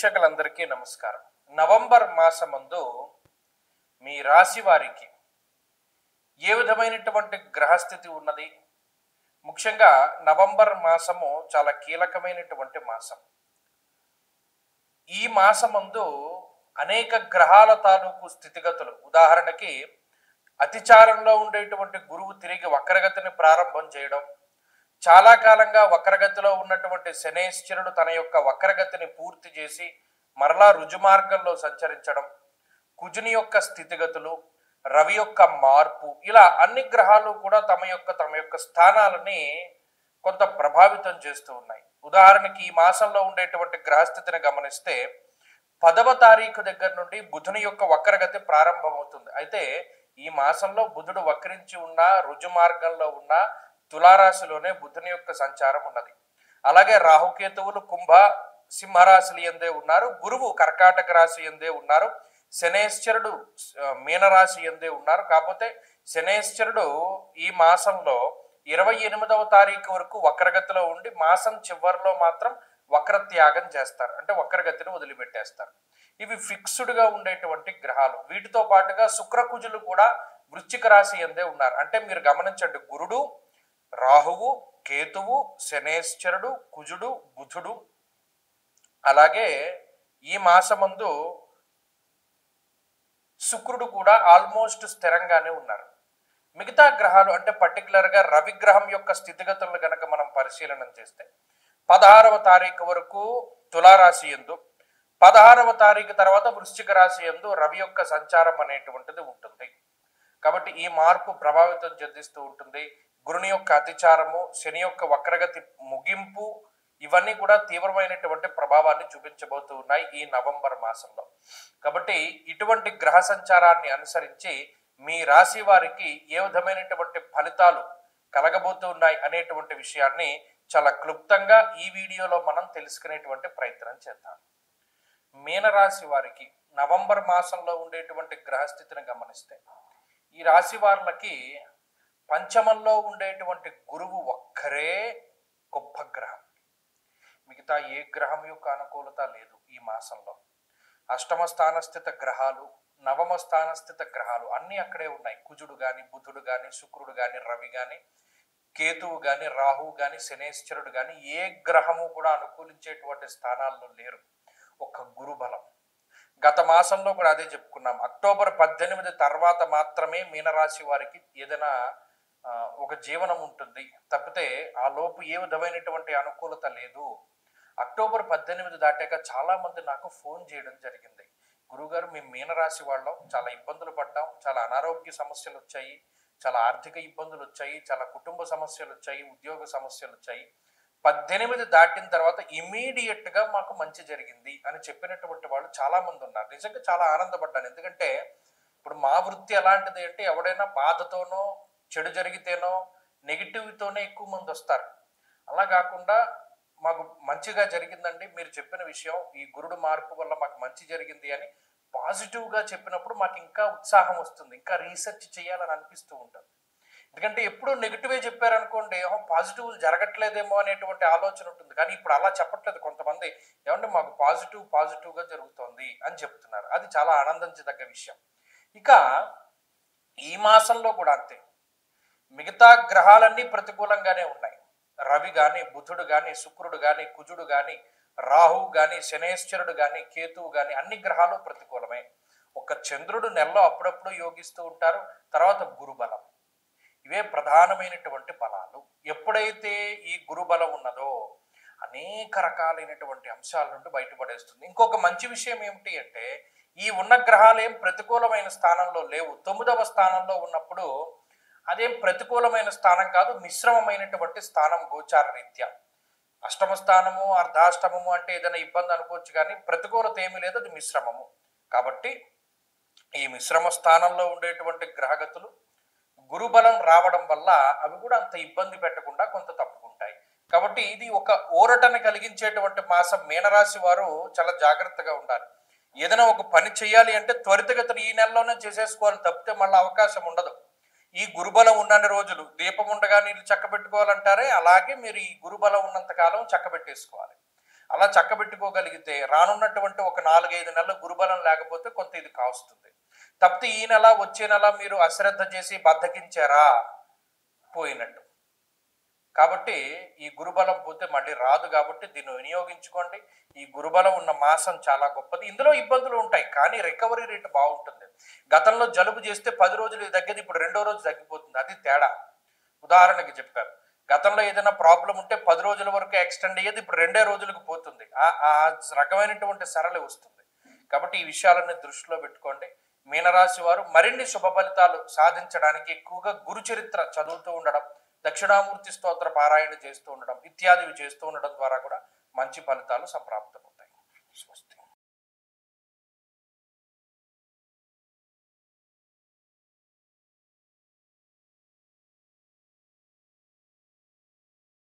వీక్షకులందరికీ నమస్కారం. నవంబర్ మాసమందు మీ రాశి వారికి ఏ విధమైనటువంటి గ్రహస్థితి ఉన్నది? ముఖ్యంగా నవంబర్ మాసము చాలా కీలకమైనటువంటి మాసం. ఈ మాసమందు అనేక గ్రహాల తాలూకు స్థితిగతులు, ఉదాహరణకి అతిచారంలో ఉండేటువంటి గురువు తిరిగి వక్రగతిని ప్రారంభం చేయడం, చాలా కాలంగా వక్రగతిలో ఉన్నటువంటి శనేశ్వరుడు తన యొక్క వక్రగతిని పూర్తి చేసి మరలా రుజుమార్గంలో సంచరించడం, కుజుని యొక్క స్థితిగతులు, రవి యొక్క మార్పు, ఇలా అన్ని గ్రహాలు కూడా తమ యొక్క స్థానాలని కొంత ప్రభావితం చేస్తూ ఉన్నాయి. ఉదాహరణకి ఈ మాసంలో ఉండేటువంటి గ్రహస్థితిని గమనిస్తే 10వ తారీఖు దగ్గర నుండి బుధుని యొక్క వక్రగతి ప్రారంభమవుతుంది. అయితే ఈ మాసంలో బుధుడు వక్రించి ఉన్న రుజు మార్గంలో ఉన్న తులారాశిలోనే బుధుని యొక్క సంచారం ఉన్నది. అలాగే రాహుకేతువులు కుంభ సింహరాశులు ఎందే ఉన్నారు, గురువు కర్కాటక రాశి ఎందే ఉన్నారు, శనేశ్వరుడు మీనరాశి ఎందే ఉన్నారు. కాకపోతే శనేశ్వరుడు ఈ మాసంలో 28వ తారీఖు వరకు వక్రగతిలో ఉండి మాసం చివరిలో మాత్రం వక్రత్యాగం చేస్తారు, అంటే వక్రగతిని వదిలిపెట్టేస్తారు. ఇవి ఫిక్స్డ్గా ఉండేటువంటి గ్రహాలు. వీటితో పాటుగా శుక్రకుజులు కూడా వృశ్చిక రాశి ఎందే ఉన్నారు. అంటే మీరు గమనించండి, గురుడు, రాహువు, కేతువు, శనేశ్వరుడు, కుజుడు, బుధుడు, అలాగే ఈ మాసమందు శుక్రుడు కూడా ఆల్మోస్ట్ స్థిరంగానే ఉన్నారు. మిగతా గ్రహాలు అంటే పర్టికులర్గా రవి గ్రహం యొక్క స్థితిగతులను కనుక మనం పరిశీలన చేస్తే 16వ తారీఖు వరకు తులారాశి యందు, 16వ తారీఖు తర్వాత వృశ్చిక రాశి యందు రవి యొక్క సంచారం అనేటువంటిది ఉంటుంది. కాబట్టి ఈ మార్పు ప్రభావితం చెందిస్తూ ఉంటుంది. గురుని యొక్క అతిచారము, శని యొక్క వక్రగతి ముగింపు, ఇవన్నీ కూడా తీవ్రమైనటువంటి ప్రభావాన్ని చూపించబోతూ ఉన్నాయి ఈ నవంబర్ మాసంలో. కాబట్టి ఇటువంటి గ్రహ సంచారాన్ని అనుసరించి మీ రాశి వారికి ఏ విధమైనటువంటి ఫలితాలు కలగబోతూ ఉన్నాయి అనేటువంటి విషయాన్ని చాలా క్లుప్తంగా ఈ వీడియోలో మనం తెలుసుకునేటువంటి ప్రయత్నం చేద్దాం. మీనరాశి వారికి నవంబర్ మాసంలో ఉండేటువంటి గ్రహస్థితిని గమనిస్తే ఈ రాశి వారికి పంచమంలో ఉండేటువంటి గురువు ఒక్కరే గొప్ప గ్రహం. మిగతా ఏ గ్రహం యొక్క అనుకూలత లేదు ఈ మాసంలో. అష్టమ స్థానస్థిత గ్రహాలు, నవమ స్థానస్థిత గ్రహాలు అన్నీ అక్కడే ఉన్నాయి. కుజుడు కానీ, బుధుడు కానీ, శుక్రుడు కానీ, రవి కానీ, కేతువు కానీ, రాహువు కానీ, శనేశ్వరుడు కానీ ఏ గ్రహము కూడా అనుకూలించేటువంటి స్థానాల్లో లేరు. ఒక గురుబలం. గత మాసంలో కూడా అదే చెప్పుకున్నాం. అక్టోబర్ 18 తర్వాత మాత్రమే మీనరాశి వారికి ఏదైనా ఒక జీవనం ఉంటుంది, తప్పితే ఆ లోపు ఏ విధమైనటువంటి అనుకూలత లేదు. అక్టోబర్ 18 దాటాక చాలా మంది నాకు ఫోన్ చేయడం జరిగింది. గురుగారు, మేము మీనరాశి వాళ్ళం, చాలా ఇబ్బందులు పడ్డాం, చాలా అనారోగ్య సమస్యలు వచ్చాయి, చాలా ఆర్థిక ఇబ్బందులు వచ్చాయి, చాలా కుటుంబ సమస్యలు వచ్చాయి, ఉద్యోగ సమస్యలు వచ్చాయి. 18 దాటిన తర్వాత ఇమీడియట్ గా మాకు మంచి జరిగింది అని చెప్పినటువంటి వాళ్ళు చాలా మంది ఉన్నారు. నిజంగా చాలా ఆనందపడ్డాను. ఎందుకంటే ఇప్పుడు మా వృత్తి ఎలాంటిది అంటే ఎవడైనా బాధతోనో చెడు జరిగితేనో నెగిటివ్తోనే ఎక్కువ మంది వస్తారు. అలా కాకుండా మాకు మంచిగా జరిగిందండి, మీరు చెప్పిన విషయం ఈ గురుడు మార్పు వల్ల మాకు మంచి జరిగింది అని పాజిటివ్గా చెప్పినప్పుడు మాకు ఇంకా ఉత్సాహం వస్తుంది, ఇంకా రీసెర్చ్ చేయాలని అనిపిస్తూ ఉంటుంది. ఎందుకంటే ఎప్పుడు నెగిటివే చెప్పారనుకోండి, పాజిటివ్ జరగట్లేదేమో అనేటువంటి ఆలోచన ఉంటుంది. కానీ ఇప్పుడు అలా చెప్పట్లేదు. కొంతమంది ఏమంటే మాకు పాజిటివ్గా జరుగుతోంది అని చెప్తున్నారు. అది చాలా ఆనందించదగ్గ విషయం. ఇక ఈ మాసంలో కూడా అంతే. మిగతా గ్రహాలన్నీ ప్రతికూలంగానే ఉన్నాయి. రవి కానీ, బుధుడు కానీ, శుక్రుడు కానీ, కుజుడు కానీ, రాహువు కానీ, శనేశ్వరుడు కానీ, కేతువు కానీ అన్ని గ్రహాలు ప్రతికూలమే. ఒక చంద్రుడు నెలలో అప్పుడప్పుడు యోగిస్తూ ఉంటారు. తర్వాత గురుబలం. ఇవే ప్రధానమైనటువంటి బలాలు. ఎప్పుడైతే ఈ గురుబలం ఉన్నదో అనేక రకాలైనటువంటి అంశాల నుండి బయటపడేస్తుంది. ఇంకొక మంచి విషయం ఏమిటి అంటే ఈ ఉన్న గ్రహాలు ఏం ప్రతికూలమైన స్థానంలో లేవు. 9వ స్థానంలో ఉన్నప్పుడు అదేం ప్రతికూలమైన స్థానం కాదు, మిశ్రమమైనటువంటి స్థానం గోచార రీత్యా. అష్టమ స్థానము, అర్ధాష్టమము అంటే ఏదైనా ఇబ్బంది అనుకోవచ్చు, కానీ ప్రతికూలత ఏమీ లేదు, అది మిశ్రమము. కాబట్టి ఈ మిశ్రమ స్థానంలో ఉండేటువంటి గ్రహగతులు గురుబలం రావడం వల్ల అవి కూడా అంత ఇబ్బంది పెట్టకుండా కొంత తప్పుకుంటాయి. కాబట్టి ఇది ఒక ఊరటను కలిగించేటువంటి మాసం. మీనరాశి వారు చాలా జాగ్రత్తగా ఉండాలి. ఏదైనా ఒక పని చేయాలి అంటే త్వరితగతిని ఈ నెలలోనే చేసేసుకోవాలి, తప్పితే మళ్ళీ అవకాశం ఉండదు. ఈ గురుబలం ఉన్నన్ని రోజులు దీపం ఉండగా నీళ్ళు చక్కబెట్టుకోవాలంటారే, అలాగే మీరు ఈ గురుబలం ఉన్నంత కాలం చక్కబెట్టేసుకోవాలి. అలా చక్కబెట్టుకోగలిగితే రానున్నటువంటి ఒక 4-5 నెలలు గురుబలం లేకపోతే కొంత ఇది కాస్తుంది. తప్పితే ఈ నెల వచ్చే నెల మీరు అశ్రద్ధ చేసి బద్దకించారా, పోయినట్టు. కాబట్టి ఈ గురుబలం పోతే మళ్ళీ రాదు. కాబట్టి దీన్ని వినియోగించుకోండి. ఈ గురుబలం ఉన్న మాసం చాలా గొప్పది. ఇందులో ఇబ్బందులు ఉంటాయి కానీ రికవరీ రేట్ బాగుంటుంది. గతంలో జలుబు చేస్తే 10 రోజులు తగ్గేది ఇప్పుడు 2వ రోజు తగ్గిపోతుంది. అది తేడా. ఉదాహరణకి చెప్పారు, గతంలో ఏదైనా ప్రాబ్లం ఉంటే 10 రోజుల వరకు ఎక్స్టెండ్ అయ్యేది ఇప్పుడు 2 రోజులకు పోతుంది. ఆ రకమైనటువంటి సరళి వస్తుంది. కాబట్టి ఈ విషయాలన్నీ దృష్టిలో పెట్టుకోండి. మీనరాశి వారు మరిన్ని శుభ ఫలితాలు సాధించడానికి ఎక్కువగా గురు చరిత్ర చదువుతూ ఉండడం, దక్షిణామూర్తి స్తోత్ర పారాయణ చేస్తూ ఉండడం ఇత్యాదివి చేస్తూ ఉండడం ద్వారా కూడా మంచి ఫలితాలు సంప్రాప్తమవుతాయి. స్వస్తి.